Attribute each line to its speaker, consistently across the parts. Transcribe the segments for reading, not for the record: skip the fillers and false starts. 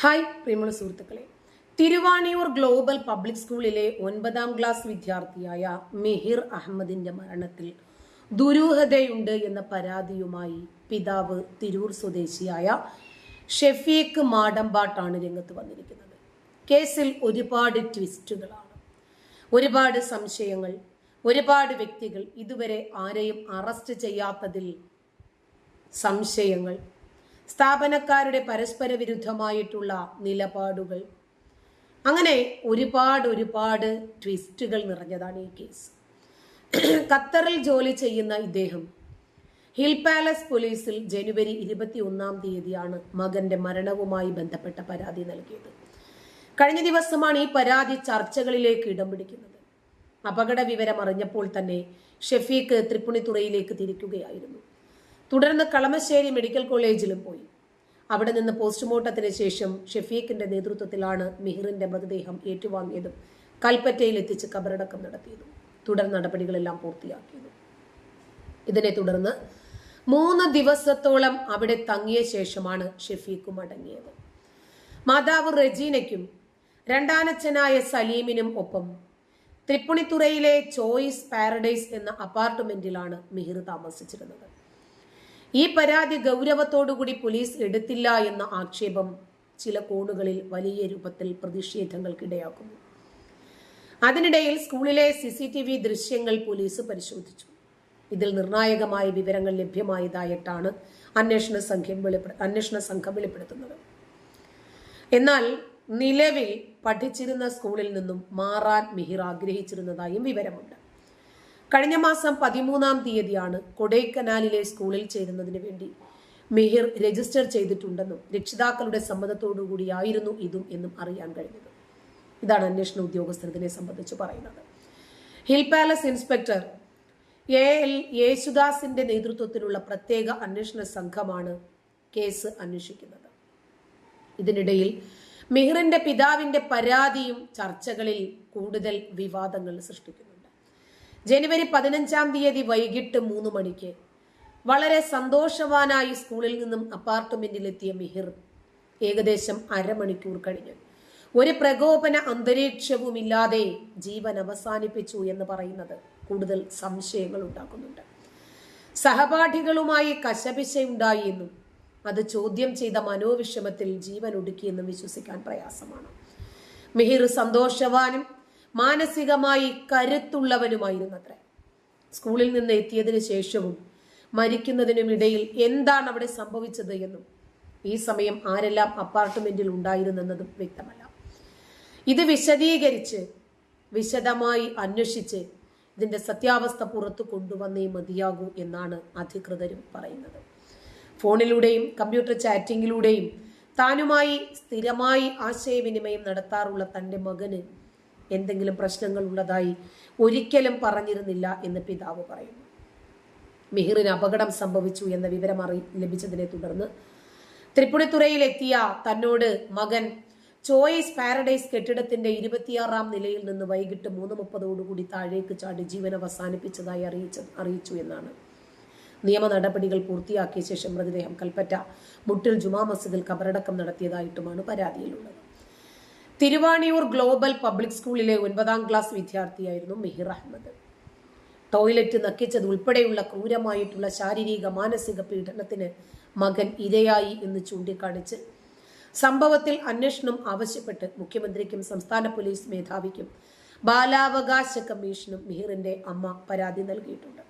Speaker 1: Hi പ്രിയമുള്ള സുഹൃത്തുക്കളെ, Thiruvaniyoor global public സ്കൂളിലെ 9ാം ക്ലാസ് വിദ്യാർത്ഥിയായ മിഹിർ അഹമ്മദിന്റെ മരണത്തിൽ ദുരൂഹതയുണ്ട് എന്ന പരാതിയുമായി പിതാവ് തിരൂർ സ്വദേശിയായ ഷെഫീഖ് മാടമ്പാട്ടാണ് രംഗത്ത് വന്നിരിക്കുന്നത്. കേസിൽ ഒരുപാട് ട്വിസ്റ്റുകളാണ്, ഒരുപാട് സംശയങ്ങൾ, ഒരുപാട് വ്യക്തികൾ, ഇതുവരെ ആരെയും അറസ്റ്റ് ചെയ്യാത്തതിൽ സംശയങ്ങൾ, സ്ഥാപനക്കാരുടെ പരസ്പര വിരുദ്ധമായിട്ടുള്ള നിലപാടുകൾ, അങ്ങനെ ഒരുപാട് ട്വിസ്റ്റുകൾ നിറഞ്ഞതാണ് ഈ കേസ്. ഖത്തറിൽ ജോലി ചെയ്യുന്ന ഇദ്ദേഹം ഹിൽ പാലസ് പോലീസിൽ ജനുവരി 21-ാം തീയതിയാണ് മകന്റെ മരണവുമായി ബന്ധപ്പെട്ട പരാതി നൽകിയത്. കഴിഞ്ഞ ദിവസമാണ് ഈ പരാതി ചർച്ചകളിലേക്ക് ഇടം പിടിക്കുന്നത്. അപകട വിവരം അറിഞ്ഞപ്പോൾ തന്നെ ഷെഫീഖ് തൃപ്പൂണിത്തുറയിലേക്ക് തിരിക്കുകയായിരുന്നു. തുടർന്ന് കളമശ്ശേരി മെഡിക്കൽ കോളേജിലും പോയി. അവിടെ നിന്ന് പോസ്റ്റ്മോർട്ടത്തിന് ശേഷം ഷെഫീഖിന്റെ നേതൃത്വത്തിലാണ് മിഹിറിന്റെ മൃതദേഹം ഏറ്റുവാങ്ങിയതും കൽപ്പറ്റയിൽ എത്തിച്ച് കബറടക്കം നടത്തിയതും തുടർ നടപടികളെല്ലാം പൂർത്തിയാക്കിയതും. ഇതിനെ തുടർന്ന് 3 ദിവസത്തോളം അവിടെ തങ്ങിയ ശേഷമാണ് ഷെഫീഖ് മടങ്ങിയത്. മാതാവ് റെജീനയ്ക്കും രണ്ടാനച്ഛനായ സലീമിനും ഒപ്പം തൃപ്പൂണിത്തുറയിലെ ചോയ്സ് പാരഡൈസ് എന്ന അപ്പാർട്ട്മെന്റിലാണ് മിഹിർ താമസിച്ചിരുന്നത്. ഈ പരാതി ഗൗരവത്തോടുകൂടി പോലീസ് എടുത്തില്ല എന്ന ആക്ഷേപം ചില കോണുകളിൽ വലിയ രൂപത്തിൽ പ്രതിഷേധങ്ങൾക്കിടയാക്കുന്നു. അതിനിടയിൽ സ്കൂളിലെ CCTV ദൃശ്യങ്ങൾ പോലീസ് പരിശോധിച്ചു. ഇതിൽ നിർണായകമായ വിവരങ്ങൾ ലഭ്യമായതായിട്ടാണ് അന്വേഷണ സംഘം വെളിപ്പെടുത്തുന്നത്. എന്നാൽ നിലവിൽ പഠിച്ചിരുന്ന സ്കൂളിൽ നിന്നും മാറാൻ മിഹിർ ആഗ്രഹിച്ചിരുന്നതായും വിവരമുണ്ട്. കഴിഞ്ഞ മാസം 13-ാം തീയതിയാണ് കൊടൈക്കനാലിലെ സ്കൂളിൽ ചേരുന്നതിന് വേണ്ടി മിഹിർ രജിസ്റ്റർ ചെയ്തിട്ടുണ്ടെന്നും രക്ഷിതാക്കളുടെ സമ്മതത്തോടുകൂടിയായിരുന്നു ഇതും എന്നും അറിയാൻ കഴിഞ്ഞത്. ഇതാണ് അന്വേഷണ ഉദ്യോഗസ്ഥർ ഇതിനെ സംബന്ധിച്ച് പറയുന്നത്. ഹിൽ പാലസ് ഇൻസ്പെക്ടർ AL യേശുദാസിന്റെ നേതൃത്വത്തിലുള്ള പ്രത്യേക അന്വേഷണ സംഘമാണ് കേസ് അന്വേഷിക്കുന്നത്. ഇതിനിടയിൽ മിഹിറിന്റെ പിതാവിന്റെ പരാതിയും ചർച്ചകളിൽ കൂടുതൽ വിവാദങ്ങൾ സൃഷ്ടിക്കുന്നുണ്ട്. ജനുവരി 15-ാം തീയതി വൈകിട്ട് 3 മണിക്ക് വളരെ സന്തോഷവാനായി സ്കൂളിൽ നിന്നും അപ്പാർട്ട്മെന്റിലെത്തിയ മിഹിർ ഏകദേശം അരമണിക്കൂർ കഴിഞ്ഞ് ഒരു പ്രകോപന അന്തരീക്ഷവുമില്ലാതെ ജീവൻ അവസാനിപ്പിച്ചു എന്ന് പറയുന്നത് കൂടുതൽ സംശയങ്ങൾ ഉണ്ടാക്കുന്നുണ്ട്. സഹപാഠികളുമായി കശപിശയുണ്ടായി എന്നും അത് ചോദ്യം ചെയ്ത മനോവിഷമത്തിൽ ജീവൻ ഒടുക്കിയെന്നും വിശ്വസിക്കാൻ പ്രയാസമാണ്. മിഹിർ സന്തോഷവാനും മാനസികമായി കരുത്തുള്ളവനുമായിരുന്നത്രേ. സ്കൂളിൽ നിന്ന് എത്തിയതിനു ശേഷവും മരിക്കുന്നതിനുമിടയിൽ എന്താണ് അവിടെ സംഭവിച്ചത് എന്നും ഈ സമയം ആരെല്ലാം അപ്പാർട്ട്മെന്റിൽ ഉണ്ടായിരുന്നെന്നതും വ്യക്തമല്ല. ഇത് വിശദീകരിച്ച് വിശദമായി അന്വേഷിച്ച് ഇതിന്റെ സത്യാവസ്ഥ പുറത്തു കൊണ്ടുവന്നേ മതിയാകൂ എന്നാണ് അധികൃതരും പറയുന്നത്. ഫോണിലൂടെയും കമ്പ്യൂട്ടർ ചാറ്റിങ്ങിലൂടെയും താനുമായി സ്ഥിരമായി ആശയവിനിമയം നടത്താറുള്ള തൻ്റെ മകന് എന്തെങ്കിലും പ്രശ്നങ്ങൾ ഉള്ളതായി ഒരിക്കലും പറഞ്ഞിരുന്നില്ല എന്ന് പിതാവ് പറയുന്നു. മിഹിറിന് അപകടം സംഭവിച്ചു എന്ന വിവരം ലഭിച്ചതിനെ തുടർന്ന് തൃപ്പൂണിത്തുറയിലെത്തിയ തന്നോട് മകൻ ചോയ്സ് പാരഡൈസ് കെട്ടിടത്തിന്റെ 26-ാം നിലയിൽ നിന്ന് വൈകിട്ട് 3:30 താഴേക്ക് ചാടി ജീവൻ അവസാനിപ്പിച്ചതായി അറിയിച്ചു എന്നാണ്. നിയമ നടപടികൾ പൂർത്തിയാക്കിയ ശേഷം മൃതദേഹം കൽപ്പറ്റ മുട്ടിൽ ജുമാ മസ്ജിദിൽ കബറടക്കം നടത്തിയതായിട്ടുമാണ് പരാതിയിലുള്ളത്. തിരുവാണിയൂർ ഗ്ലോബൽ പബ്ലിക് സ്കൂളിലെ 9ാം ക്ലാസ് വിദ്യാർത്ഥിയായിരുന്നു മിഹിർ അഹമ്മദ്. ടോയ്ലറ്റ് നക്കിച്ചത് ഉൾപ്പെടെയുള്ള ക്രൂരമായിട്ടുള്ള ശാരീരിക മാനസിക പീഡനത്തിന് മകൻ ഇരയായി എന്ന് ചൂണ്ടിക്കാണിച്ച് സംഭവത്തിൽ അന്വേഷണം ആവശ്യപ്പെട്ട് മുഖ്യമന്ത്രിക്കും സംസ്ഥാന പോലീസ് മേധാവിക്കും ബാലാവകാശ കമ്മീഷനും മിഹിറിന്റെ അമ്മ പരാതി നൽകിയിട്ടുണ്ട്.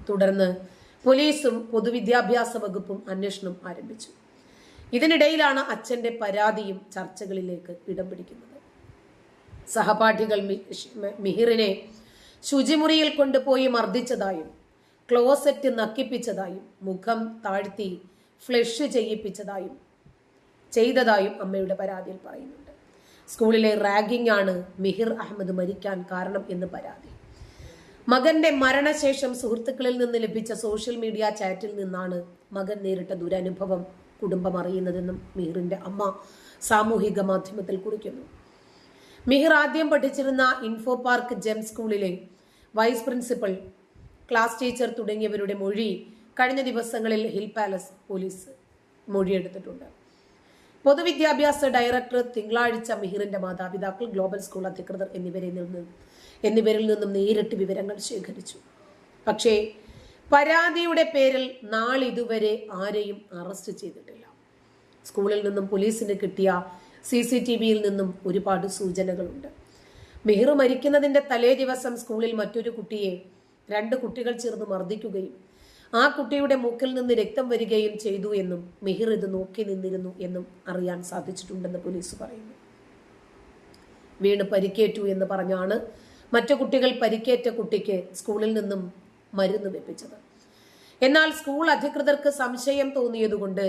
Speaker 1: തുടർന്ന് പോലീസും പൊതുവിദ്യാഭ്യാസ വകുപ്പും അന്വേഷണം ആരംഭിച്ചു. ഇതിനിടയിലാണ് അച്ഛന്റെ പരാതിയും ചർച്ചകളിലേക്ക് ഇടം പിടിക്കുന്നത്. സഹപാഠികൾ മിഹിറിനെ ശുചിമുറിയിൽ കൊണ്ടുപോയി മർദ്ദിച്ചതായും ക്ലോസറ്റ് നക്കിപ്പിച്ചതായും മുഖം താഴ്ത്തി ഫ്ലഷ് ചെയ്തതായും അമ്മയുടെ പരാതിയിൽ പറയുന്നുണ്ട്. സ്കൂളിലെ റാഗിംഗ് ആണ് മിഹിർ അഹമ്മദ് മരിക്കാൻ കാരണം എന്ന് പരാതി. മകന്റെ മരണശേഷം സുഹൃത്തുക്കളിൽ നിന്ന് ലഭിച്ച സോഷ്യൽ മീഡിയ ചാറ്റിൽ നിന്നാണ് മകൻ നേരിട്ട ദുരനുഭവം കുടുംബം അറിയുന്നതെന്നും മിഹിറിന്റെ അമ്മ സാമൂഹിക മാധ്യമത്തിൽ കുറിക്കുന്നു. മിഹിർ ആദ്യം പഠിച്ചിരുന്ന ഇൻഫോ പാർക്ക് ജെം സ്കൂളിലെ വൈസ് പ്രിൻസിപ്പൽ, ക്ലാസ് ടീച്ചർ തുടങ്ങിയവരുടെ മൊഴി കഴിഞ്ഞ ദിവസങ്ങളിൽ ഹിൽ പാലസ് പോലീസ് മൊഴിയെടുത്തിട്ടുണ്ട്. പൊതുവിദ്യാഭ്യാസ ഡയറക്ടർ തിങ്കളാഴ്ച മിഹിറിന്റെ മാതാപിതാക്കൾ, ഗ്ലോബൽ സ്കൂൾ അധികൃതർ എന്നിവരിൽ നിന്നും നേരിട്ട് വിവരങ്ങൾ ശേഖരിച്ചു. പക്ഷേ പരാതിയുടെ പേരിൽ നാളിതുവരെ ആരെയും അറസ്റ്റ് ചെയ്തിട്ടില്ല. സ്കൂളിൽ നിന്നും പോലീസിന് കിട്ടിയ CCTVയിൽ നിന്നും ഒരുപാട് സൂചനകളുണ്ട്. മിഹിർ മരിക്കുന്നതിന്റെ തലേ ദിവസം സ്കൂളിൽ മറ്റൊരു കുട്ടിയെ 2 കുട്ടികൾ ചേർന്ന് മർദ്ദിക്കുകയും ആ കുട്ടിയുടെ മൂക്കിൽ നിന്ന് രക്തം വരികയും ചെയ്തു എന്നും മിഹിർ ഇത് നോക്കി നിന്നിരുന്നു എന്നും അറിയാൻ സാധിച്ചിട്ടുണ്ടെന്ന് പോലീസ് പറയുന്നു. വീണ് പരിക്കേറ്റു എന്ന് പറഞ്ഞാണ് മറ്റു കുട്ടികൾ പരിക്കേറ്റ കുട്ടിക്ക് സ്കൂളിൽ നിന്നും മരുന്ന് വെപ്പിച്ചത്. എന്നാൽ സ്കൂൾ അധികൃതർക്ക് സംശയം തോന്നിയതുകൊണ്ട്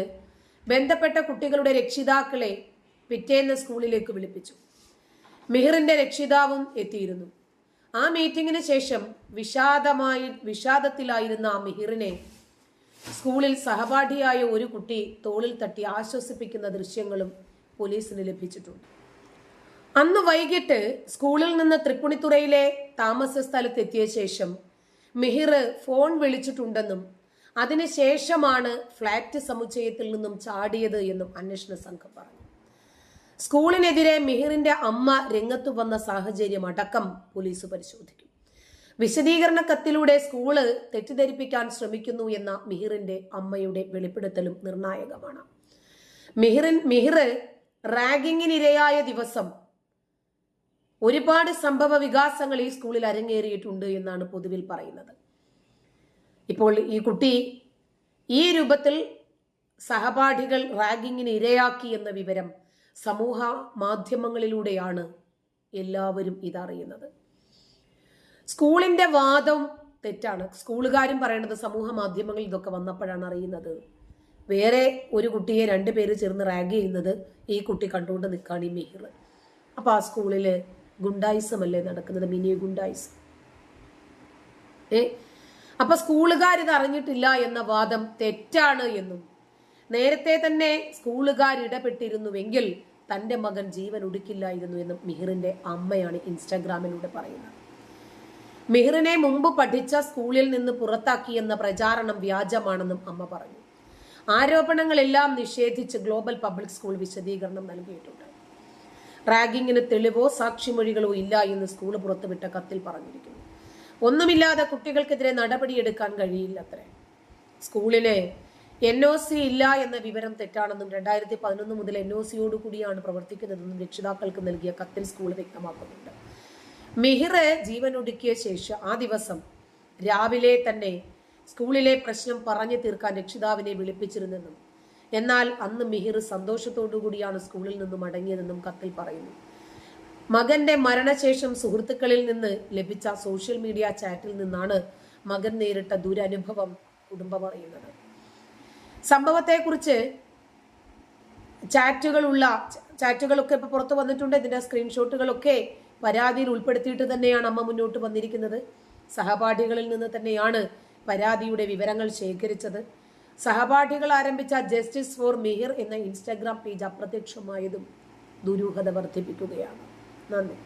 Speaker 1: ബന്ധപ്പെട്ട കുട്ടികളുടെ രക്ഷിതാക്കളെ പിറ്റേന്ന് സ്കൂളിലേക്ക് വിളിപ്പിച്ചു. മിഹിറിന്റെ രക്ഷിതാവും എത്തിയിരുന്നു. ആ മീറ്റിംഗിന് ശേഷം വിഷാദത്തിലായിരുന്ന മിഹിറിനെ സ്കൂളിൽ സഹപാഠിയായ ഒരു കുട്ടി തോളിൽ തട്ടി ആശ്വസിപ്പിക്കുന്ന ദൃശ്യങ്ങളും പോലീസിന് ലഭിച്ചിട്ടുണ്ട്. അന്ന് വൈകിട്ട് സ്കൂളിൽ നിന്ന് തൃപ്പൂണിത്തുറയിലെ താമസ സ്ഥലത്തെത്തിയ ശേഷം മിഹിർ ഫോൺ വിളിച്ചിട്ടുണ്ടെന്നും അതിനുശേഷമാണ് ഫ്ളാറ്റ് സമുച്ചയത്തിൽ നിന്നും ചാടിയത് എന്നും അന്വേഷണ സംഘം പറഞ്ഞു. സ്കൂളിനെതിരെ മിഹിറിന്റെ അമ്മ രംഗത്തു വന്ന സാഹചര്യം അടക്കം പോലീസ് പരിശോധിക്കും. വിശദീകരണ കത്തിലൂടെ സ്കൂള് തെറ്റിദ്ധരിപ്പിക്കാൻ ശ്രമിക്കുന്നു എന്ന മിഹിറിന്റെ അമ്മയുടെ വെളിപ്പെടുത്തലും നിർണായകമാണ്. മിഹിർ റാഗിങ്ങിനിരയായ ദിവസം ഒരുപാട് സംഭവ വികാസങ്ങൾ ഈ സ്കൂളിൽ അരങ്ങേറിയിട്ടുണ്ട് എന്നാണ് പൊതുവിൽ പറയുന്നത്. ഇപ്പോൾ ഈ കുട്ടി ഈ രൂപത്തിൽ സഹപാഠികൾ റാഗിങ്ങിന് ഇരയാക്കി എന്ന വിവരം സമൂഹ മാധ്യമങ്ങളിലൂടെയാണ് എല്ലാവരും ഇതറിയുന്നത്. സ്കൂളിന്റെ വാദം തെറ്റാണ്. സ്കൂളുകാരും പറയേണ്ടത് സമൂഹ മാധ്യമങ്ങളിൽ ഇതൊക്കെ വന്നപ്പോഴാണ് അറിയുന്നത്. വേറെ ഒരു കുട്ടിയെ 2 പേര് ചേർന്ന് റാഗ് ചെയ്യുന്നത് ഈ കുട്ടി കണ്ടുകൊണ്ട് നിൽക്കുകയാണ് ഈ മിഹിർ. അപ്പൊ ആ സ്കൂളില് ഗുണ്ടായിസമല്ലേ നടക്കുന്നത്, മിനി ഗുണ്ടായിസം. അപ്പൊ സ്കൂളുകാർ ഇത് അറിഞ്ഞിട്ടില്ല എന്ന വാദം തെറ്റാണ് എന്നും നേരത്തെ തന്നെ സ്കൂളുകാർ ഇടപെട്ടിരുന്നുവെങ്കിൽ തന്റെ മകൻ ജീവൻ ഒടുക്കില്ലായിരുന്നു എന്നും മിഹിറിന്റെ അമ്മയാണ് ഇൻസ്റ്റാഗ്രാമിലൂടെ പറയുന്നത്. മിഹിറിനെ മുമ്പ് പഠിച്ച സ്കൂളിൽ നിന്ന് പുറത്താക്കിയെന്ന പ്രചാരണം വ്യാജമാണെന്നും അമ്മ പറഞ്ഞു. ആരോപണങ്ങളെല്ലാം നിഷേധിച്ച് ഗ്ലോബൽ പബ്ലിക് സ്കൂൾ വിശദീകരണം നൽകിയിട്ടുണ്ട്. റാഗിങ്ങിന് തെളിവോ സാക്ഷിമൊഴികളോ ഇല്ല എന്ന് സ്കൂൾ പുറത്തുവിട്ട കത്തിൽ പറഞ്ഞിരിക്കുന്നു. ഒന്നുമില്ലാതെ കുട്ടികൾക്കെതിരെ നടപടിയെടുക്കാൻ കഴിയില്ലത്രേ. സ്കൂളിലെ NOC ഇല്ല എന്ന വിവരം തെറ്റാണെന്നും 2011 മുതൽ NOCയോട് കൂടിയാണ് പ്രവർത്തിക്കുന്നതെന്നും രക്ഷിതാക്കൾക്ക് നൽകിയ കത്തിൽ സ്കൂൾ വ്യക്തമാക്കുന്നുണ്ട്. മിഹിർ ജീവൻ ഒടുക്കിയ ശേഷം ആ ദിവസം രാവിലെ തന്നെ സ്കൂളിലെ പ്രശ്നം പറഞ്ഞു തീർക്കാൻ രക്ഷിതാവിനെ വിളിപ്പിച്ചിരുന്നെന്നും എന്നാൽ അന്ന് മിഹിർ സന്തോഷത്തോടു കൂടിയാണ് സ്കൂളിൽ നിന്നും മടങ്ങിയതെന്നും കത്തിൽ പറയുന്നു. മകന്റെ മരണശേഷം സുഹൃത്തുക്കളിൽ നിന്ന് ലഭിച്ച സോഷ്യൽ മീഡിയ ചാറ്റിൽ നിന്നാണ് മകൻ നേരിട്ട ദുരനുഭവം കുടുംബം അറിയുന്നത്. സംഭവത്തെക്കുറിച്ച് ചാറ്റുകളൊക്കെ ഇപ്പൊ പുറത്തു വന്നിട്ടുണ്ട്. ഇതിന്റെ സ്ക്രീൻഷോട്ടുകളൊക്കെ പരാതിയിൽ ഉൾപ്പെടുത്തിയിട്ട് തന്നെയാണ് അമ്മ മുന്നോട്ട് വന്നിരിക്കുന്നത്. സഹപാഠികളിൽ നിന്ന് തന്നെയാണ് പരാതിയുടെ വിവരങ്ങൾ ശേഖരിച്ചത്. സഹപാഠികൾ ആരംഭിച്ച ജസ്റ്റിസ് ഫോർ മിഹിർ എന്ന ഇൻസ്റ്റാഗ്രാം പേജ് അപ്രത്യക്ഷമായതും ദുരൂഹത വർദ്ധിപ്പിക്കുകയാണ്. നന്ദി.